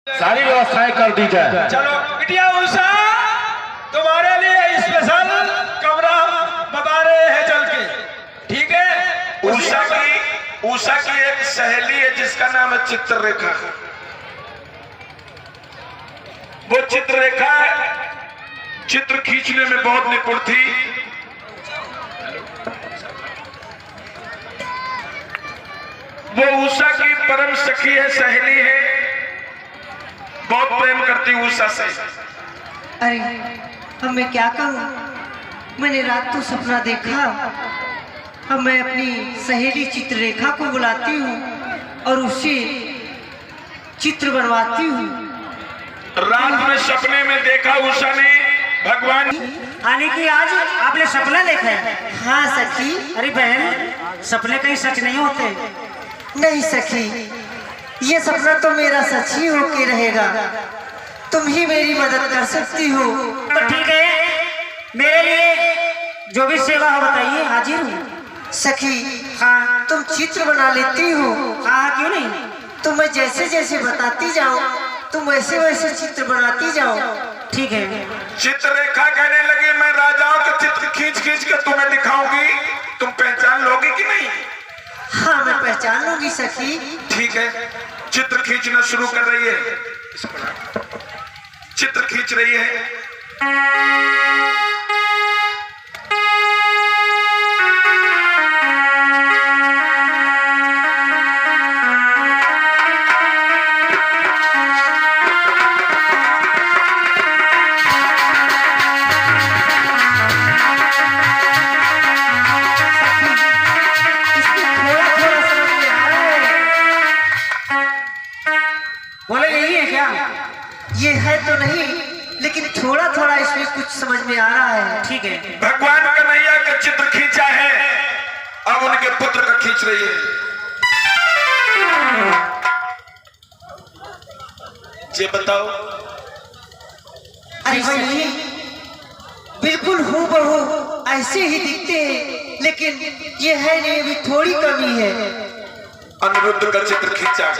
सारी व्यवस्थाएं कर दी जाए। चलो बिटिया उषा, तुम्हारे लिए स्पेशल कमरा बता रहे हैं चल के, ठीक है। उषा की एक सहेली है जिसका नाम है चित्ररेखा। वो चित्ररेखा चित्र खींचने में बहुत निपुण थी। वो उषा की परम सखी है, सहेली है, बहुत प्रेम करती उषा से। अरे अब मैं क्या कहूँ, मैंने रात को सपना देखा। अब मैं अपनी सहेली चित्ररेखा को बुलाती हूँ और उससे चित्र बनवाती हूँ। रात में सपने में देखा उषा ने भगवान आने की। आज आपने सपना देखा है? हाँ सखी। अरे बहन, सपने कहीं सच नहीं होते। नहीं सखी, ये सपना तो मेरा सच ही होके रहेगा। तुम ही मेरी मदद कर सकती हो। तो ठीक है, मेरे लिए जो भी सेवा हो बताइए, हाजिर हूँ। सखी हाँ तुम चित्र बना लेती हो? हाँ, क्यों नहीं। तो मैं जैसे जैसे बताती जाऊँ तुम वैसे वैसे चित्र बनाती जाओ। ठीक है। चित्ररेखा कहने लगी, मैं राजाओं के चित्र खींच खींच के तुम्हें दिखाऊंगी, तुम पहचान लोगी कि नहीं? हाँ मैं पहचान लूंगी सखी। ठीक है, चित्र खींचना शुरू कर रही है। चित्र खींच रही है। बोले यही है क्या? ये है तो नहीं, लेकिन थोड़ा थोड़ा इसमें कुछ समझ में आ रहा है। ठीक है। भगवान कन्हैया का चित्र खींचा है, अब उनके पुत्र का खींच रही है। ये बताओ। अरे भाई बिल्कुल हूबहू ऐसे ही दिखते हैं, लेकिन ये है नहीं, अभी थोड़ी कमी है। अनिरुद्ध का चित्र खींचा।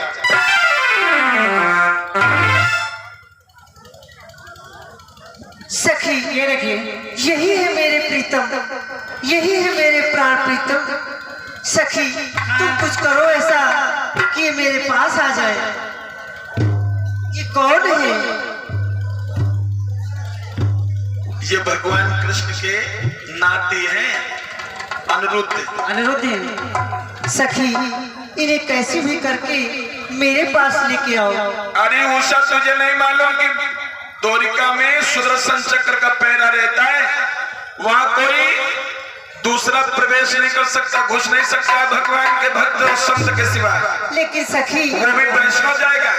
सखी ये देखिए, यही है मेरे प्रीतम, यही है मेरे प्राण प्रीतम। सखी तुम कुछ करो ऐसा कि ये मेरे पास आ जाए। ये कौन है? ये भगवान कृष्ण के नाती हैं, अनिरुद्ध। अनिरुद्ध है। सखी इन्हें कैसे भी करके मेरे पास लेके आओ। अरे उषा, तुझे नहीं मालूम कि द्वारिका में सुदर्शन चक्र का पैरा रहता है, वहां कोई दूसरा प्रवेश नहीं कर सकता, घुस नहीं सकता भगवान के भक्त और संत के सिवा। लेकिन सखी प्रवेश वैष्णव जाएगा।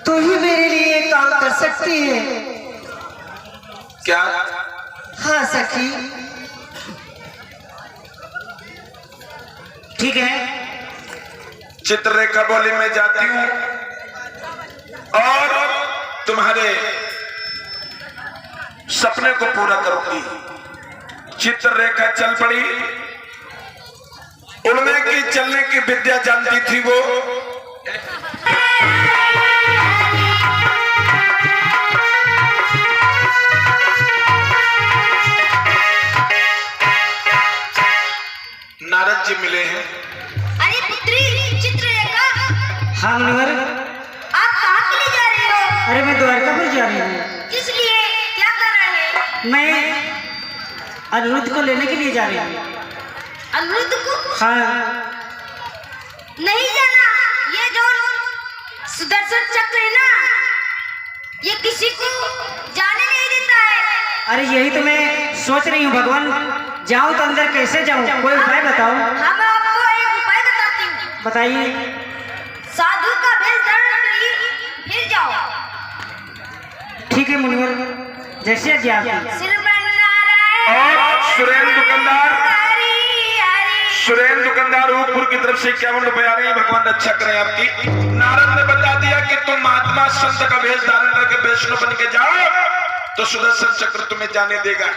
तू ही मेरे लिए काम कर सकती है। क्या? हाँ सखी। ठीक है। चित्ररेखा बोली, मैं जाती हूँ और तुम्हारे सपने को पूरा करूंगी। चित्ररेखा चल पड़ी। उड़ने की चलने की विद्या जानती थी वो। नारद जी मिले हैं। अरे पुत्री चित्ररेखा, हाँ मुनिवर। आप कहाँ के लिए जा रहे हो? अरे मैं द्वारकापुर जा रही हूँ। किस लिए? क्या कर रहे हैं? मैं अनिरुद्ध को लेने के लिए जा रही हूँ। अनिरुद्ध को? हाँ। नहीं जाना। ये जो सुदर्शन चक्र है ना, ये किसी को जाने नहीं देता है। अरे यही तो मैं सोच रही हूँ भगवान, जाऊँ तो अंदर कैसे जाऊँ, कोई उपाय बताओ। हाँ मैं आपको एक उपाय बताती हूँ। बताइए। साधु का वेश धारण करिए, फिर जाओ। ठीक है मुनिवर, जैसे जी आपकी। और सुरेंद्र दुकानदार, सुरेंद्र दुकानदार ऊपर की तरफ से 51 रुपए आ रहे हैं। भगवान रक्षा करें आपकी। नारद ने बता दिया कि तुम महात्मा संत का वेश धारण करके वैष्णव बन के जाओ तो सुदर्शन चक्र तुम्हें जाने देगा।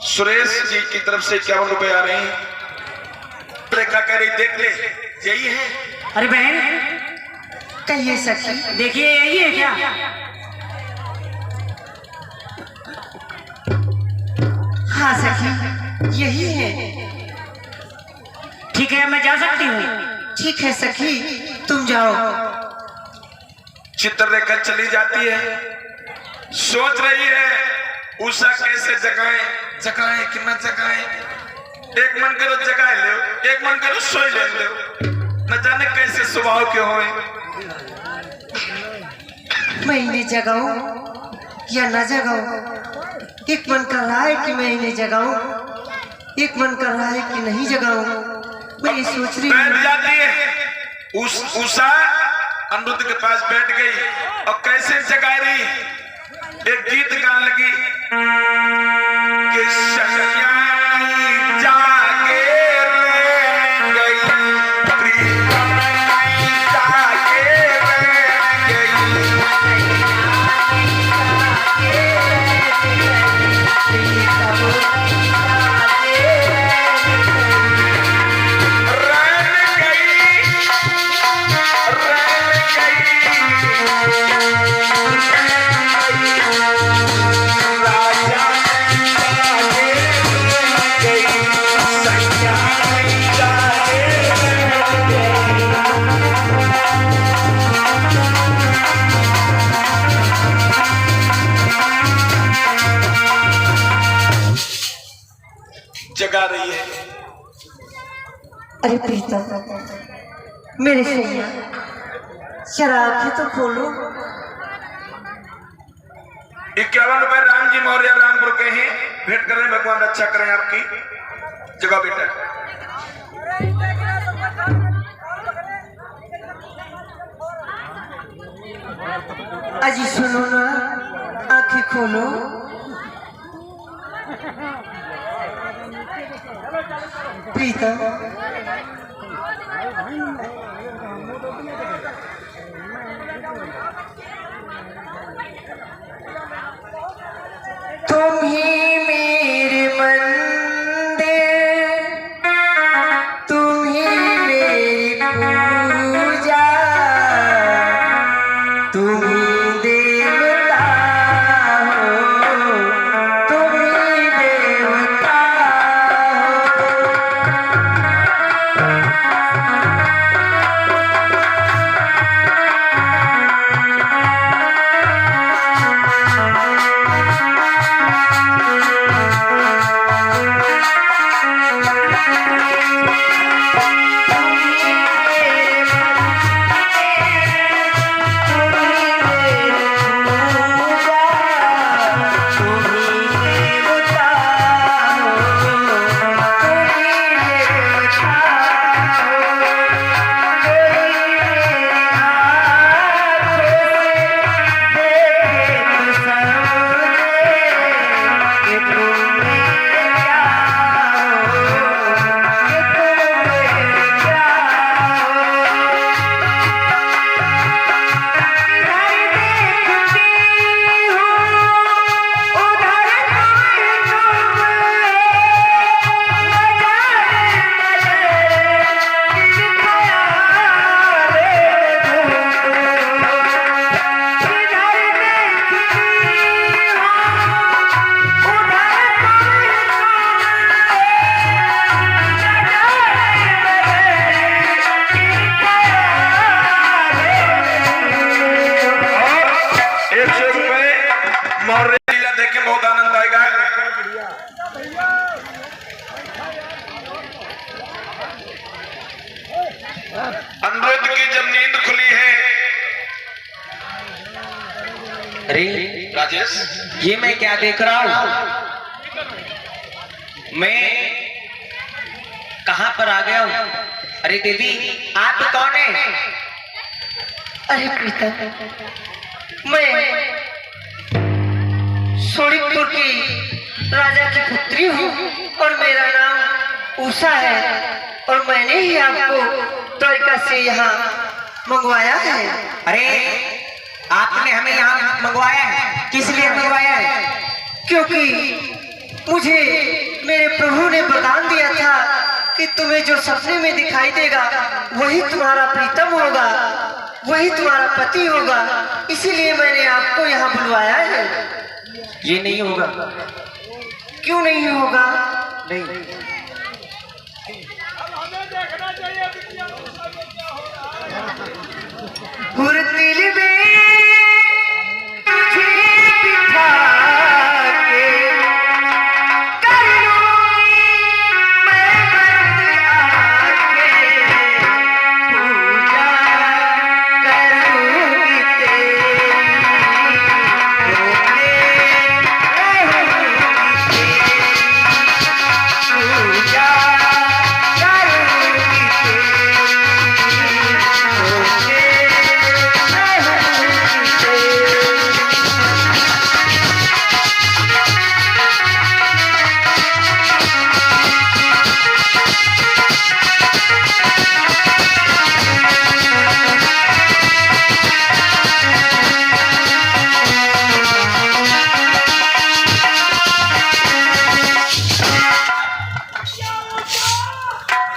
सुरेश जी की तरफ से 51 रुपए आ रहे हैं। रेखा कह रही, देख ले, यही है। अरे बहन, कहिए सखी। देखिए यही है क्या? हाँ सखी, यही है। ठीक है, मैं जा सकती हूँ? ठीक है सखी, तुम जाओ। चित्ररेखा चली जाती है, सोच रही है उषा कैसे जगाए कि न जगाए। एक मन करो जगाए ले, एक मन करो सोई ले ले, न जाने कैसे स्वभाव के होए। मैं इन्हें जगाऊं या न जगाऊं? एक मन कर रहा है कि मैं इन्हें जगाऊं, एक मन कर रहा है कि नहीं जगाऊं। मैं ये सोच रही बैठ हूँ। जाती है उषा अनिरुद्ध के पास बैठ गई और कैसे जगा रही, एक गीत गाने लगी कि शैया जागे रे गई, प्रीतम जागे रे गई। जगा रही है। अरे प्रीतम, मेरे सैया, जरा आंखें तो खोलो। 51 रुपए राम जी मौर्य रामपुर के हैं, भेंट करें। भगवान रक्षा करें आपकी। जगह बेटा। अजी सुनो ना, आंखें खोलो। प्रीतम, तुम ही मेरे मंदिर, तुम ही मेरी पूजा, तुम ही देवता हो, तुम ही देवता हो। अनिरुद्ध की जब नींद खुली है। अरे राजेश, ये मैं क्या देख रहा हूँ? मैं कहाँ पर आ गया हूँ? अरे देवी, आप कौन है? अरे प्रीतम, मैं सोनिकपुर की राजा की पुत्री हूँ और मेरा नाम उषा है और मैंने ही आपको द्वारिका से यहाँ मंगवाया है। अरे आपने हमें यहाँ मंगवाया है, किस लिए मंगवाया है? क्योंकि मुझे मेरे प्रभु ने वरदान दिया था कि तुम्हें जो सपने में दिखाई देगा वही तुम्हारा प्रीतम होगा। वही तुम्हारा पति होगा, इसीलिए मैंने आपको यहाँ बुलवाया है। ये नहीं होगा। क्यों नहीं होगा? नहीं। हुरतिल में तुझे बिठा के कर लूंगी मैं बंद आके, पूजा करूंगी तेरी, रोके रहूंगी तेरी, पूजा करूंगी तेरी, रोके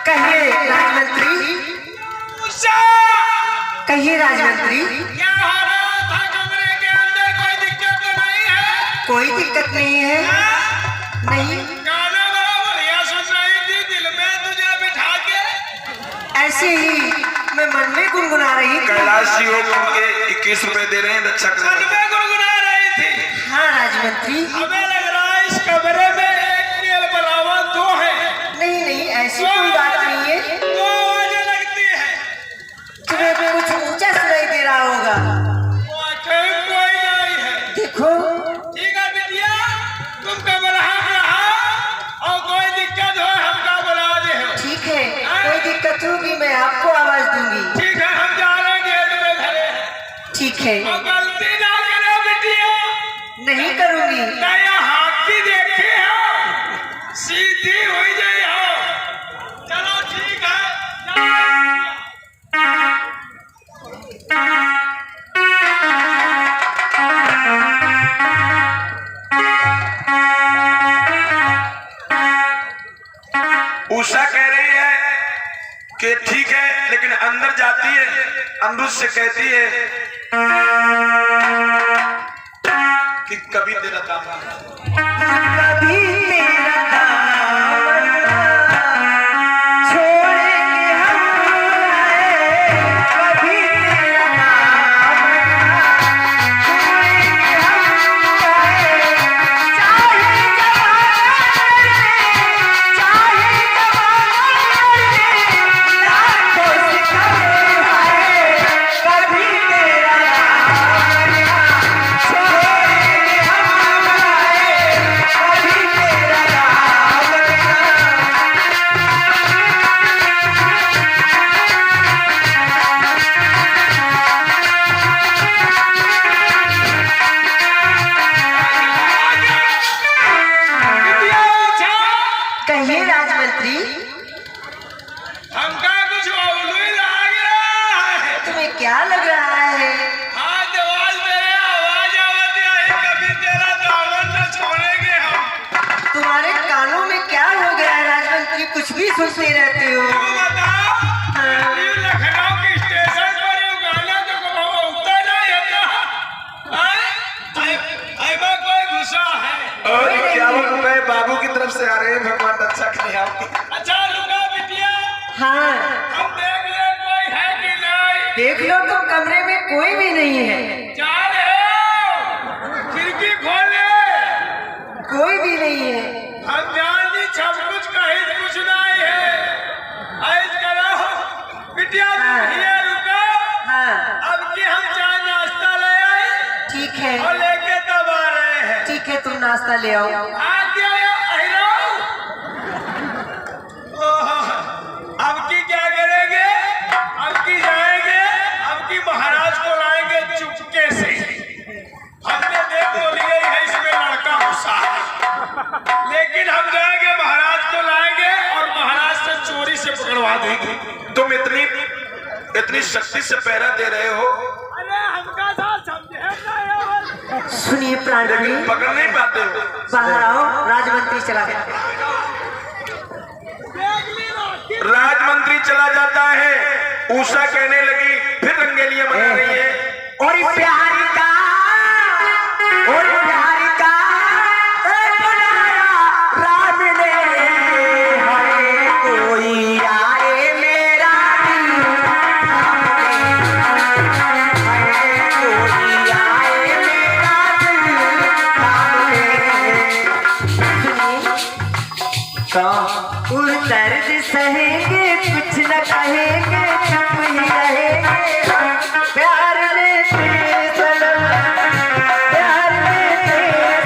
कहिए राजमंत्री, कहिए राजमंत्री। क्या हो रहा था कमरे के अंदर? कोई दिक्कत तो नहीं है? कोई दिक्कत नहीं है। नहीं, गाना बड़ा बढ़िया सुन रही थी, दिल में तुझे बिठा के। ऐसे ही मैं मन में गुनगुना रही थी। कैलाश जी हो के 21 रुपए दे रहे हैं रक्षा मन कर। में गुनगुना रही थी। हाँ राजमंत्री। हमें लग रहा है इस कमरे में एक के अलावा दो है। नहीं नहीं, ऐसी कोई बात नहीं है। दो आवाजें लगती है। तुम्हें कुछ ऊंचा सुनाई दे रहा होगा। वाकई कोई नहीं है। देखो, ठीक है बिटिया, तुम कमरा रहा और कोई दिक्कत हो हमका बुला दे हो। ठीक है, कोई दिक्कत होगी मैं आपको आवाज दूंगी। ठीक है, हम जा रहे हैं, गेट में खड़े हैं। ठीक है, और गलती ना करो बिटिया। नहीं करूंगी। नया हाथी देखे हो, सीधी हुई जाए हो। चलो ठीक है, उषा कह रही है कि ठीक है, लेकिन अंदर जाती है, अमरुद से कहती है कि कभी तेरा दामन कभी तेरा दामन छोड़ेंगे हम आए, कभी तेरा दामन छोड़ेंगे हम आए, चाहे लाखों सितारे आए, कभी तेरा दामन छोड़ेंगे हम आए, कभी तेरा दामन। बिटिया उठा। कहिए राजमंत्री, हमका कुछ उल्लू लग रहा है। तुम्हें क्या लग रहा है? हाँ, दीवार में आवाज आवती है, कभी तेरा दामन न छोड़ेंगे हम। तुम्हारे कानों में क्या हो गया है राजमंत्री? कुछ भी सुनते रहते हो। तू बता, ये लखनऊ के स्टेशन पर ये गाना तो कभी उठता नहीं है क्या? ऐसा कोई गुस्सा है? और 51 रुपए बाबू की तरफ से आ रहे हैं, भगवान रक्षा करें आपकी। अच्छा लुका बिटिया, हाँ, हम देख ले कोई है कि नहीं। देख लो तो कमरे में कोई भी नहीं है। जा रहे हो, खिड़की खोले। कोई भी नहीं है। हम जान दी सब कुछ कहीं कुछ नहीं है। ऐस करो बिटिया, तुम ये रुको। हाँ, अब की हम चाय नाश्ता ले आए ठीक है, और लेके तब आ रहे हैं। ठीक है, तुम नाश्ता ले आओ। आगे आयो, अहिरो। ओह, अब की क्या करेंगे? अब की जाएंगे, अब की महाराज को लाएंगे चुपके से। हमने देख तो लिया है इसमें लड़का गुस्सा है, लेकिन हम जाएंगे महाराज को लाएंगे और महाराज से चोरी से पकड़वा देंगे। तुम इतनी शक्ति से पहरा दे रहे हो, अरे हमका साथ समझे नहीं। सुनिए प्राणी, लेकिन पकड़ नहीं पाते हो। बाहर आओ, राजमंत्री चला गया। देख ली रोटी। राजमंत्री चला जाता है, उषा कहने लगी, फिर रंगेलियां बना रही है। और प्यार का बनाया राम ने, हाय कोई आए मेरा दिल हाय कोई आए मेरा दिल उर दर्द सहेंगे कुछ न कहेंगे चुप ही रहेंगे प्यार में तेरे सनम प्यार में तेरे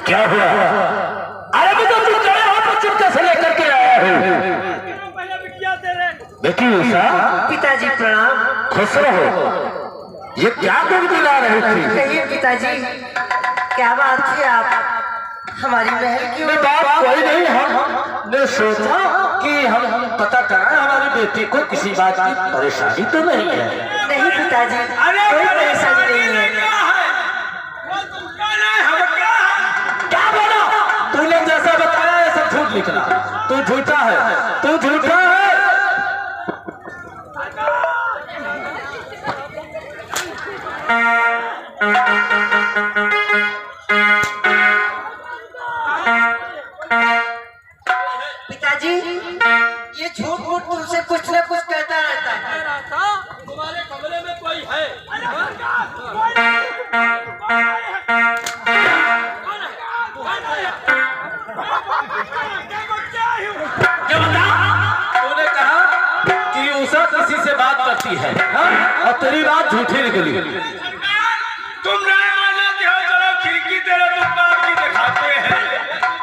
क्या हुआ? अरे भी तो तुम खड़े हो तो चुप कैसे लेकर के आया हो? बेटी उषा, पिताजी प्रणाम। खुश रहो। ये क्या गुनगुना रही थी? कहिए पिताजी, क्या बात है? आप हमारी महल क्यों? बात कोई नहीं, हमने सोचा कि हम पता कराएं हमारी बेटी को किसी बात की परेशानी तो नहीं है। नहीं पिताजी, कोई परेशानी नहीं है। क्या बोला? तूने जैसा बताया ये सब झूठ निकला। तू झूठा है, तू झूठा है। पिताजी, ये झूठ मूठ तुमसे कुछ न कुछ कहता रहता है। तुम्हारे कमरे में कोई है? तूने कहा कि उषा किसी से बात करती है, हाँ? और तेरी बात झूठी निकली। तुम नहीं मानते हो, चलो खिड़की तेरे दुकान की दिखाते हैं।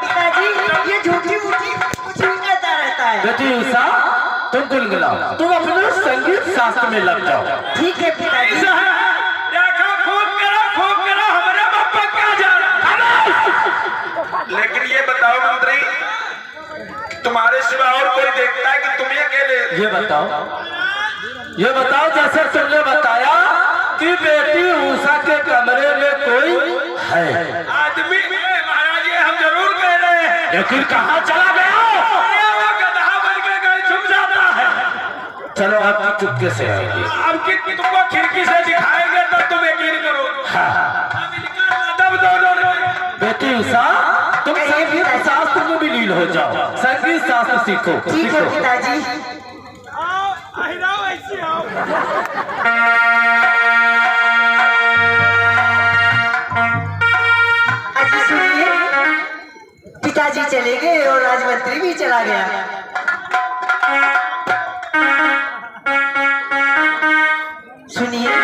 पिताजी, ये झूठी मूठी कुछ भी कहता रहता है। बेटी उषा, तुम गुनगुनाओ, तुम अपने संगीत शास्त्र में लग जाओ। ठीक है पिताजी। देखो खूब करो, हमारे बापा क्या जाना। लेकिन ये बताओ मंत्री, तुम्हारे सिवा और कोई देखता है कि तुम ये अकेले? ये बताओ जैसे तुमने बताया कि बेटी उषा के कमरे में कोई है। आदमी महाराज, ये हम जरूर कह रहे हैं, लेकिन कहाँ चला गया? वो गधा बन के कहीं छुप जाता है। चलो आप चुपके से आएंगे। अब कि तुमको खिड़की से दिखाएंगे तब तुम यकीन करोगे। तब दोनों बेटी उषा, तुम संगीत शास्त्र में भी लीन हो जाओ, संगीत शास्त्र सीखो। ठीक है पिताजी। आओ ऐसे आओ। अजी सुनिए, पिताजी चले गए और राजमंत्री भी चला गया। सुनिए,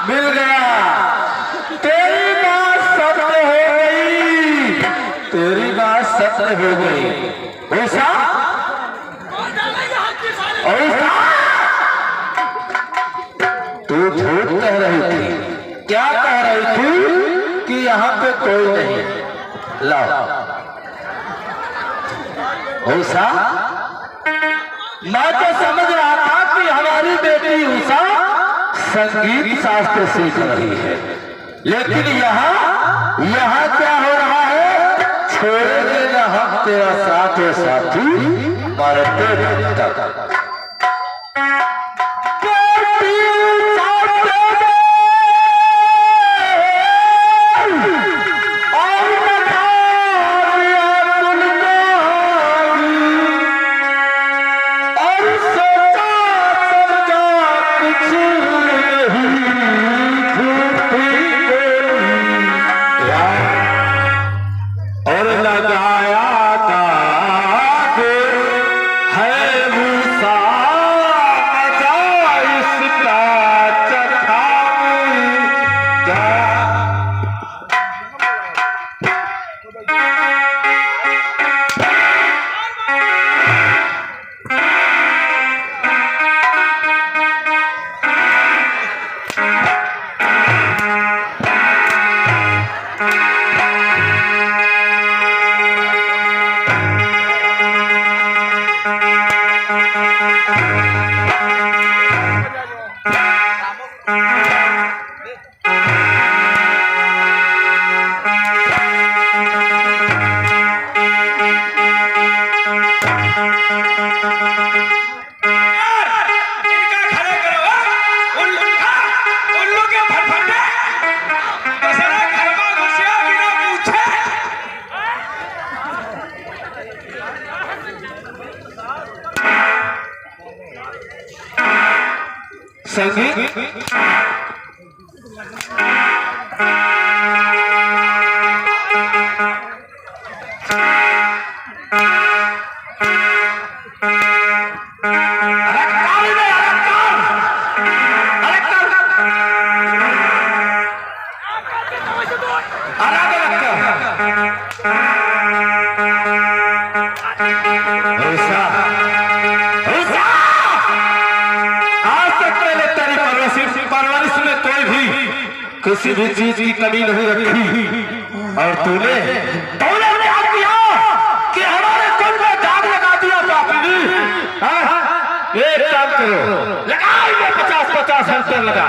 मिल गया। तेरी बात सत्य हो गई, तेरी बात सत्य हो गई। उषा, उषा, तू झूठ कह रही थी। क्या कह रही थी? कि यहाँ पे कोई नहीं। लाओ उषा, मैं तो समझ रहा था कि हमारी बेटी उषा संगीत शास्त्र सीख रही है, लेकिन यहाँ क्या हो रहा है? छोड़ेंगे न हम तेरा साथ है साथी, मरते दम तक। संगीत किसी भी चीज की कमी नहीं रखी, और तूने क्या किया कि हमारे कुल में दाग लगा दिया पापी। एक काम करो, लगाइए 50-50 अंतर लगा।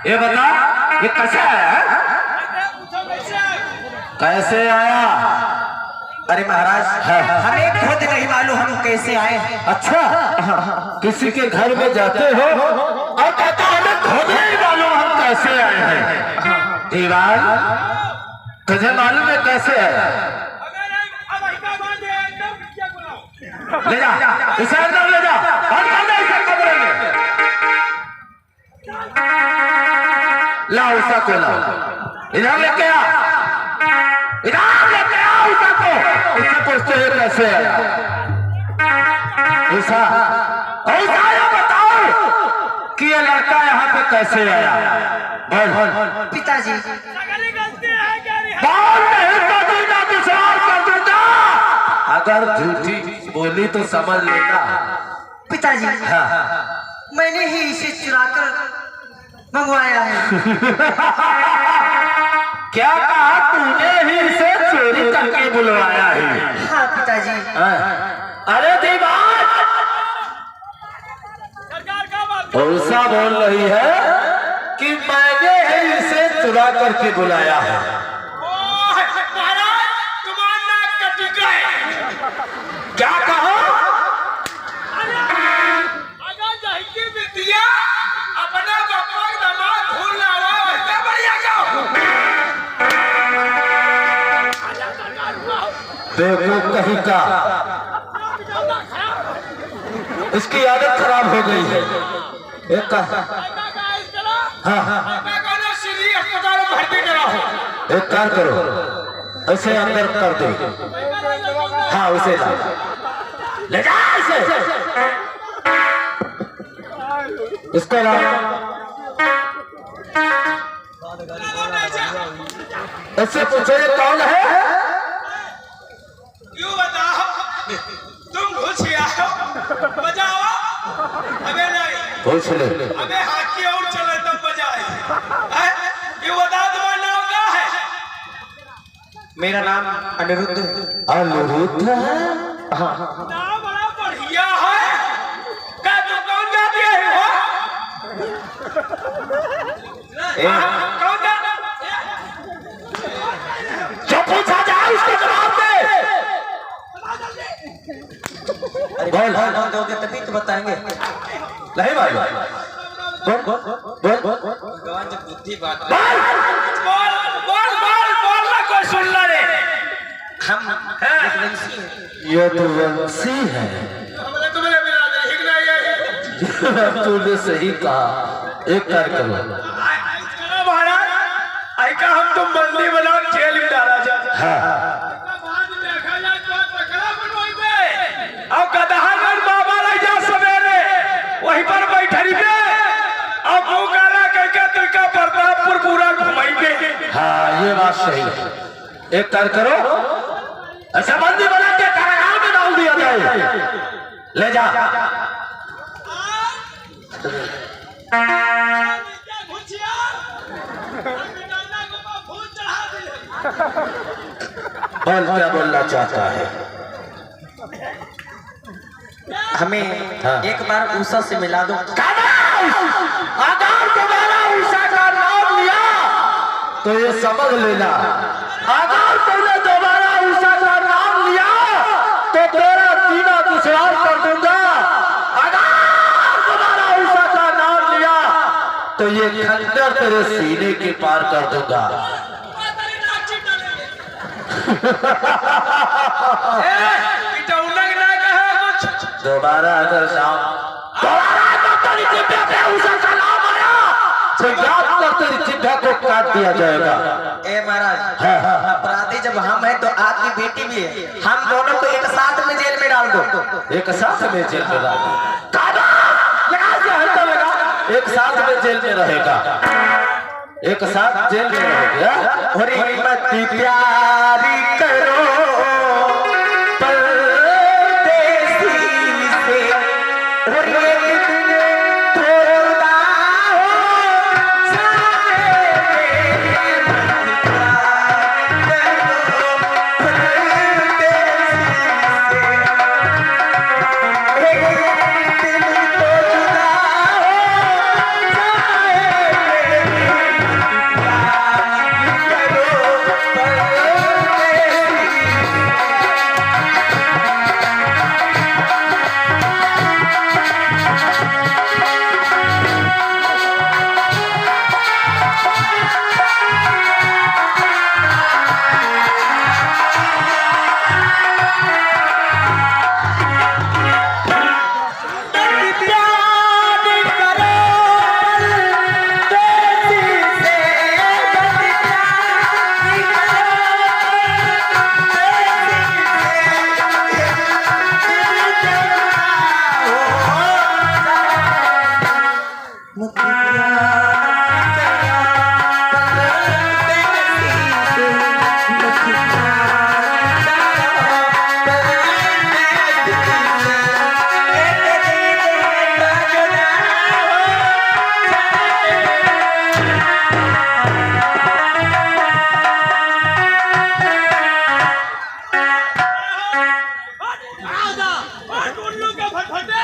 ये बता, ये कैसे आया? कैसे आया? अरे महाराज, हमें खुद नहीं मालूम हम कैसे आए हैं। अच्छा, किसी के घर में जाते हो और कहते हो हमें खुद नहीं मालूम हम कैसे आए हैं। दीवान, तुझे मालूम है कैसे आया? ले जा इसे अंदर ले जा, बंद कर दे इसे कमरे में। ला उषा को ला, इधर लेके आ, इधर लेके आ उषा को। उससे पूछते हैं कैसे आया। उषा, उषा ये बताओ कि ये लड़का यहाँ पे कैसे आया। बोल पिताजी, बोल, नहीं तो दूंगा विश्वास कर दूंगा। अगर झूठी बोली तो समझ लेना। पिताजी, मैंने ही इसे चुराकर मंगवाया है। क्या कहा तूने ही इसे चोरी करके बुलवाया है? हाँ पिताजी। अरे दीवान, उषा बोल रही है कि मैंने ही इसे चुरा करके बुलाया है। महाराज, तुम्हारा नाक कट गए। क्या कहा? अगर जहकी बिटिया अपना बप्पा दामाद भूल ना हो, क्या बढ़िया जाओ। देखो कहीं का इसकी आदत खराब हो गई है। एक का हाँ, सीधी अस्पताल में भर्ती कराओ। एक कार्य करो, ऐसे अंदर कर दो। हाँ, उसे ला, ले जा इसे, इसको ला, इससे पूछो ये कौन है। क्यों बताओ, तुम घुसिया हो, बजाओ। अबे नहीं, पूछ ले। अबे हाथ की और चले तब बजाए। ये बता, तुम्हारा नाम क्या है? मेरा नाम अनिरुद्ध है। अनिरुद्ध है? नाम बड़ा बढ़िया है। क्या तुम कौन जाती है हो? कौन जाती? जो पूछा जाए उसको जवाब दे। अरे बोल दोगे तभी तो बताएंगे। नहीं भाई, बोल भगवान जब बुद्धि बात बोल बोल बोल बोल ना, कोई सुन ला रे। हम यदुवंशी हैं। यदुवंशी है। हमने तुम्हें मिला दे, ठीक नहीं है। तूने सही कहा। एक कार्य करो, महाराज, आई का हम तुम बंदी बना जेल में डाला जाए। हाँ, अब गदहागढ़ बाबा ले जा सवेरे, वहीं पर बैठरी पे अब मुकाला करके तुलका प्रतापपुर पूरा घुमाई पे। हाँ, ये बात सही है। एक कार्य करो, ऐसा बंदी बना के कारागार में डाल दिया जाए। ले जा। बोल क्या बोलना चाहता है। हमें हाँ। एक बार उषा से मिला दो। अगर तुम्हारा उषा का नाम लिया तो ये समझ लेना, अगर तुमने दोबारा उषा का नाम लिया तो तेरा सीना दुश्वार कर दूंगा। अगर तुम्हारा उषा का नाम लिया तो ये खंजर तेरे सीने के पार कर दूंगा। दोबारा अगर नाम तेरी जिभे पे उषा का नाम आया तो याद कर तेरी जिभे को काट दिया जाएगा। ए महाराज, अपराधी जब हम हैं तो आपकी बेटी भी है। हम दोनों को एक साथ में जेल में डाल दो। एक साथ में जेल में डाल लगा, एक साथ में जेल में रहेगा, एक साथ जेल में रहेगा। और मत प्यारी करो परदेसी से, और एक दिन थोड़ा हो जाए मत प्यार करो परदेसी से, एक दिन तो जुदा हो जाए। उल्लू के फटफटे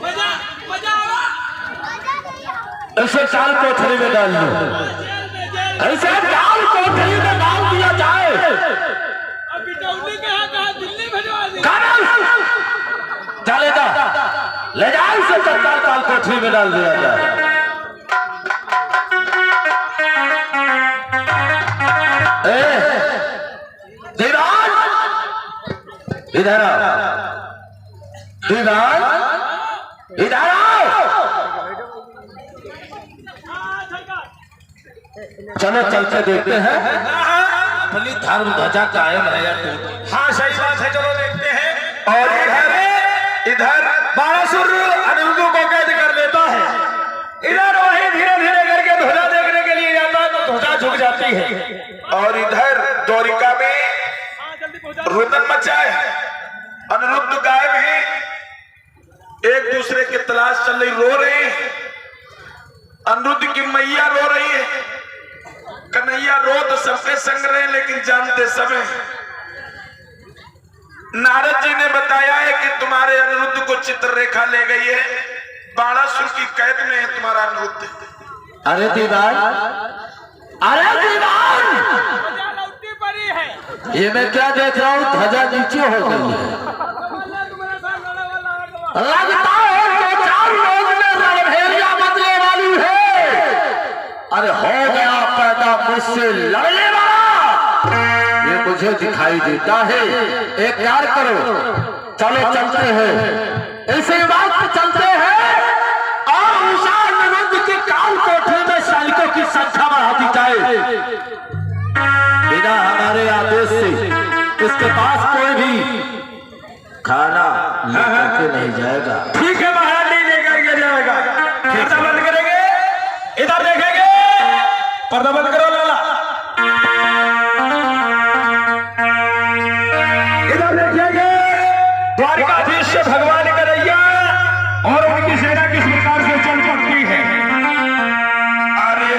मजा मजा आवा ऐसे चाल कोठरी में डाल दो, ऐसे चाल कोठरी में डाल दिया जाए। अब बिटौली कहाँ दिल्ली भिजवा दी। चले जा, ले जाओ इसे तत्काल चाल कोठरी में डाल दिया जाए। दीवान इधर आओ, दीवान इधर आओ। चलो चलते देखते हैं अपनी धर्म ध्वजा कायम है या टूट। हाँ सही बात है, चलो देखते हैं। और इधर बाणासुर अनिरुद्ध को कैद कर लेता है। इधर वही धीरे धीरे करके ध्वजा देखने के लिए जाता है तो ध्वजा झुक जाती है। और इधर द्वारिका में रुदन मचा है, अनिरुद्ध गायब है, एक दूसरे की तलाश चल रही, रो रहे हैं। अनिरुद्ध की मैया रो रही है, कन्हैया रो तो सबके संग रहे लेकिन जानते सब हैं। नारद जी ने बताया है कि तुम्हारे अनिरुद्ध को चित्ररेखा ले गई है, बाणासुर की कैद में है तुम्हारा अनिरुद्ध। अरे दीवान, अरे दीवान, ये मैं क्या देख रहा हूँ, ध्वजा नीचे हो गई है। लगता है दो चार लोग में रणभेरिया बदले वाली है। अरे हो गया पैदा मुझसे लड़ने वाला, ये मुझे दिखाई देता है। एक कार्य करो, चलो चलते हैं, इसी वक्त चलते हैं और उषा अनिरुद्ध की काल कोठरी में सैनिकों की संख्या बढ़ाती जाए। बिना हमारे आदेश से इसके पास कोई भी खाना लेकर के नहीं जाएगा। ठीक है महाराज, नहीं लेकर के जाएगा। पर्दा बंद करेंगे, इधर देखेंगे, पर्दा बंद करो लाला। इधर देखेंगे द्वारिकाधीश से भगवान कन्हैया और उनकी सेना किस प्रकार से चल पड़ती है। अरे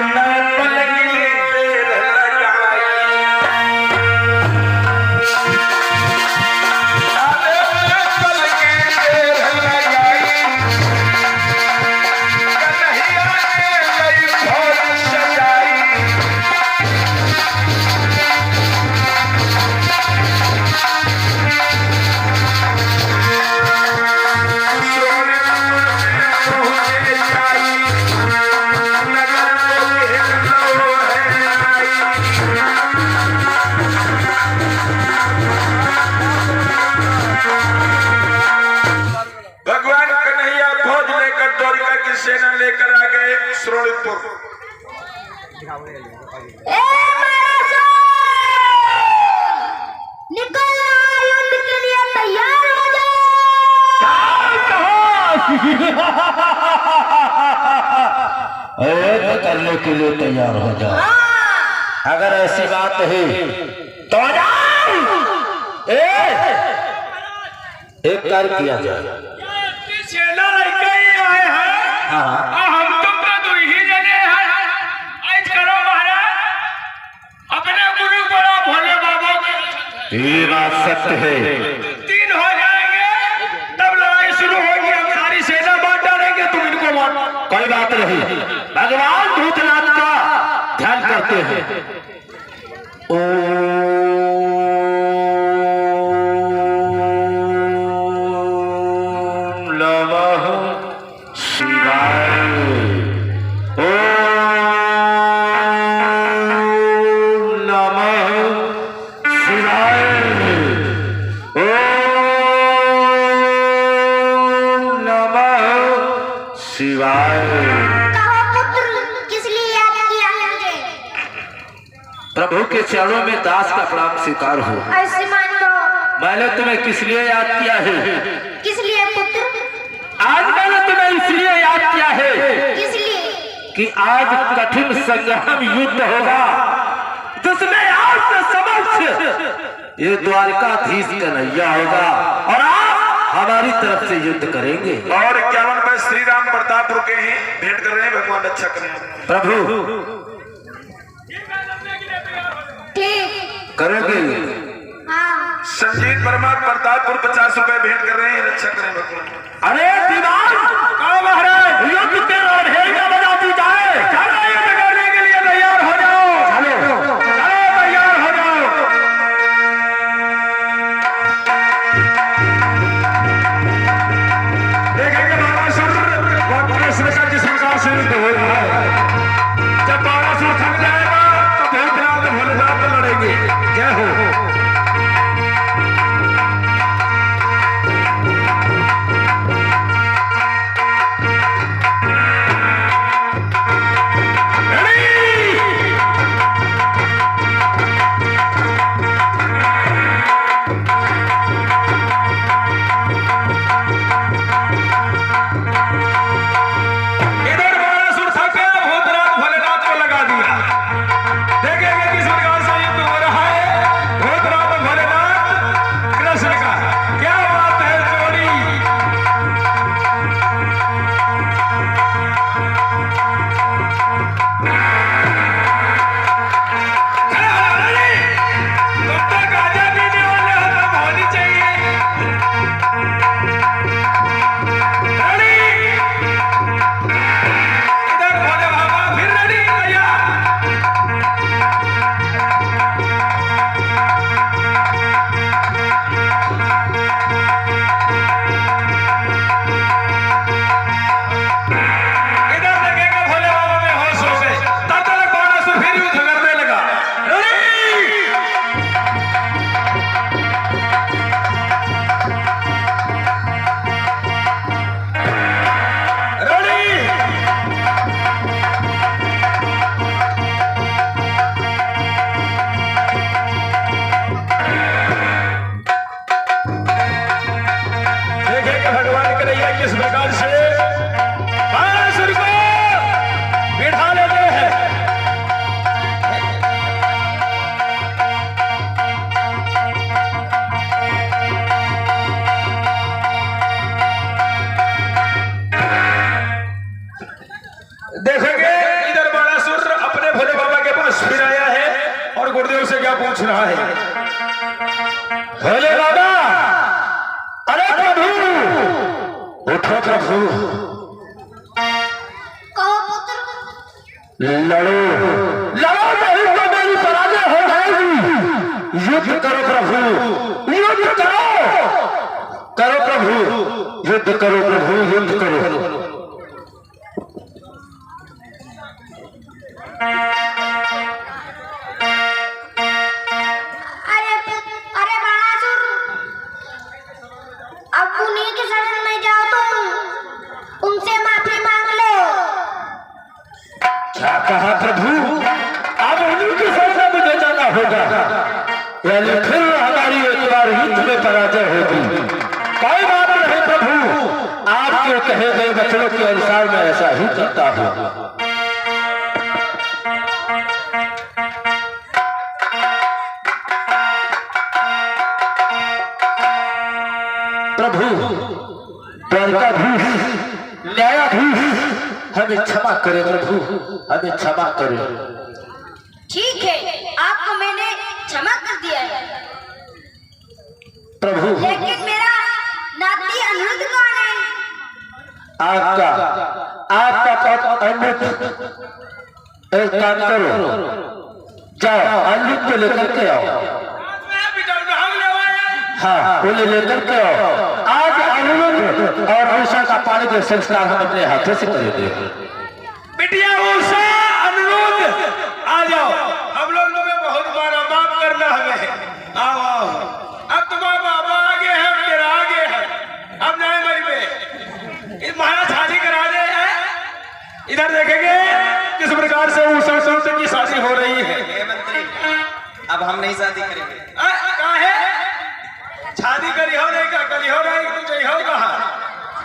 भगवान कन्हैया फौज लेकर द्वारिका की सेना लेकर आ गए श्रोणीपुर। ए बाणासुर! निकल युद्ध के लिए तैयार हो जाओ। करने के लिए तैयार हो जाओ। अगर ऐसी बात है तो आ जाओ। एक कार्य किया जाए। सेना लेके ही आए हैं। हम तुम तो ही जने हैं। आज करो महाराज, अपने गुरु बड़ा भोले बाबा के। ये बात सत्य है। 3 हो जाएंगे तब लड़ाई शुरू होगी। हम सारी सेना बांट डालेंगे, तुम इनको बांट। कोई बात नहीं, भगवान भूतनाथ का ध्यान करते हैं। ओम नमः शिवाय। ओम नमः शिवाय। ओम नमः शिवाय। कहो पुत्र, किस लिए याद किया है मुझे? प्रभु के चरणों में दास का प्रणाम स्वीकार हो। ऐसे मान लो। मैंने तुम्हें किस लिए याद किया है? किस लिए पुत्र? आज मैंने तुम्हें इसलिए कि आज कठिन संग्राम युद्ध होगा, जिसमें आपके समक्ष ये द्वारकाधीश कन्हैया होगा और आप हमारी तरफ से युद्ध करेंगे। और 51 में श्री राम प्रताप रुके हैं, भेंट कर रहे हैं, भगवान रक्षा करें। प्रभु ठीक। करोगे? हाँ। संजीत वर्मा प्रतापपुर 50 रुपए भेंट कर रहे हैं, रक्षा करें भगवान। अरे दीवार कहो महाराज, युद्ध के भेड़िया बजाती जाए। चलो युद्ध करने के लिए तैयार हो जाओ। चलो तैयार हो जाओ। देखेंगे बाणासुर कृष्ण का जिस प्रकार से युद्ध हो रहा है। जब बाणासुर थक जाएगा तो भूतनाथ भोलेनाथ लड़ेंगे। जय हो। देखेंगे इधर बाणासुर अपने भोले बाबा के पास फिर आया है और गुरुदेव से क्या पूछ रहा है। भोले बाबा, अरे प्रभु उठो प्रभु, कहो पुत्र। लड़ो लड़ो, नहीं तो मेरी पराजय हो जाएगी। युद्ध करो प्रभु, युद्ध करो, करो प्रभु, युद्ध करो प्रभु, युद्ध करो। अरे बाणासुर, अब उन्हीं के शरण में जाओ, तुम उनसे माफी मांग लो। क्या कहा प्रभु? अब उन्हीं की शरण में मुझे जाना होगा, यानी फिर हमारी एक बार युद्ध में पराजय होगी। कोई बात नहीं प्रभु, आपके कहे गए वचनों के अनुसार मैं ऐसा ही करता हूँ। प्रभु द्वारकाधीश, न्यायाधीश, हमें क्षमा करें प्रभु, हमें क्षमा करें। ठीक है, आपको मैंने क्षमा कर दिया है, प्रभु लेकिन मेरा नाती अनिरुद्ध कौन है? आपका पद अनिरुद्ध, एक काम करो, जाओ अनिरुद्ध को लेकर के आओ। हाँ, वो लेकर के आओ। आज अनिरुद्ध और उषा का पानी के संस्कार हम अपने हाथों से करेंगे। बिटिया उषा, अनिरुद्ध आ जाओ, हम लोग तुम्हें बहुत बार माफ करना हमें। आओ आओ, अब तुम्हारा बाबा आगे है, तेरा आगे है, अब नहीं मर में इस महाराज शादी करा दे है। इधर देखेंगे किस प्रकार से उषा से की शादी हो रही है। अब हम नहीं शादी करेंगे। कहा है शादी करी हो नहीं, करी हो नहीं, तुम हो कहा।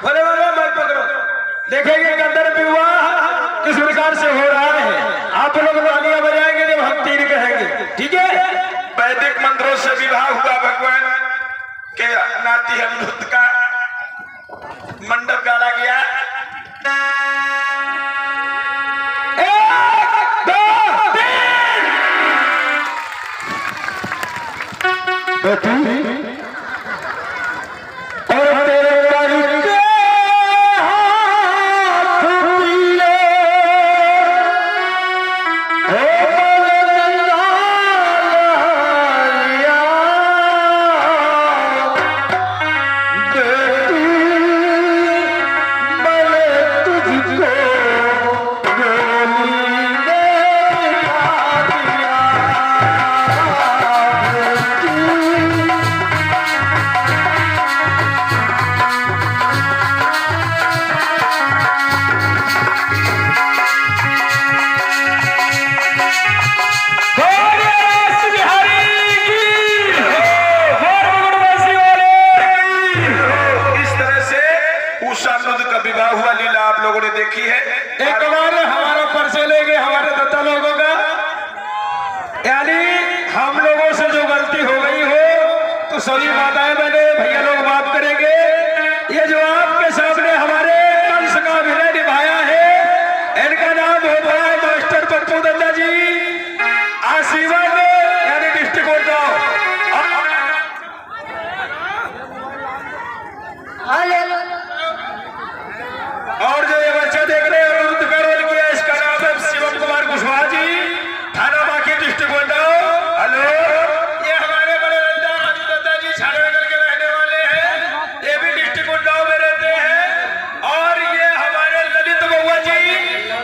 भले भले मत पकड़ो, देखेंगे गंधर्व विवाह किस प्रकार से हो रहा है। आप लोग तालियां बजाएंगे जब हम 3 कहेंगे, ठीक है। वैदिक मंत्रों से विवाह हुआ भगवान के नाती अनिरुद्ध का मंडप गाड़ा गया। और तेरे कर के हाथ पीले देखी है। एक बार हमारा परिचय लेंगे हमारे दत्ता लोगों का, यानी हम लोगों से जो गलती हो गई हो तो सभी माताएं बहने भैया लोग माफ करेंगे। ये जो आपके सामने हमारे कंस का अभिनय निभाया है, इनका नाम होता है मास्टर पप्पू दत्ता जी आशीर्वाद यानी डिस्ट्रिक्ट और जो ये बच्चा देख रहे हैं रुद्र का रोल किया, इसका नाम है शिवम कुमार कुशवाहा जी, थाना बाकी डिस्ट्रिक्ट गोंडाओ। हेलो, ये हमारे बड़े दत्ता राजू दत्ता जी छाड़ेनगर के रहने वाले हैं, ये भी डिस्ट्रिक्ट गोंडाओ में रहते हैं। और ये हमारे ललित बउआ जी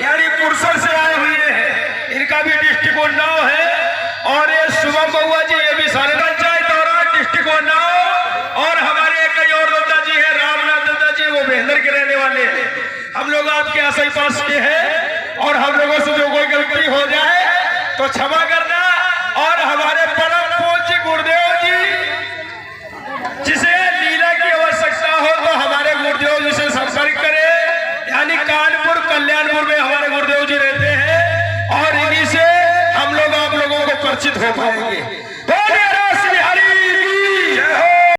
यानी पुरसर से आए हुए हैं, इनका भी डिस्ट्रिक्ट गोंडाओ है। और ये शुभम बउआ जी ये भी सारे पंचायत और डिस्ट्रिक्ट गोंडाओ। और हमारे कई और दत्ता जी है, रामनाथ दत्ता जी, वो बेहतर के रहने वाले हैं। हम लोग आपके आस पास के हैं और हम लोगों से जो कोई गलती हो जाए तो क्षमा करना। और हमारे परम पूज्य गुरुदेव जी, जिसे लीला की आवश्यकता हो तो हमारे गुरुदेव जी से संपर्क करें, यानी कानपुर कल्याणपुर में हमारे गुरुदेव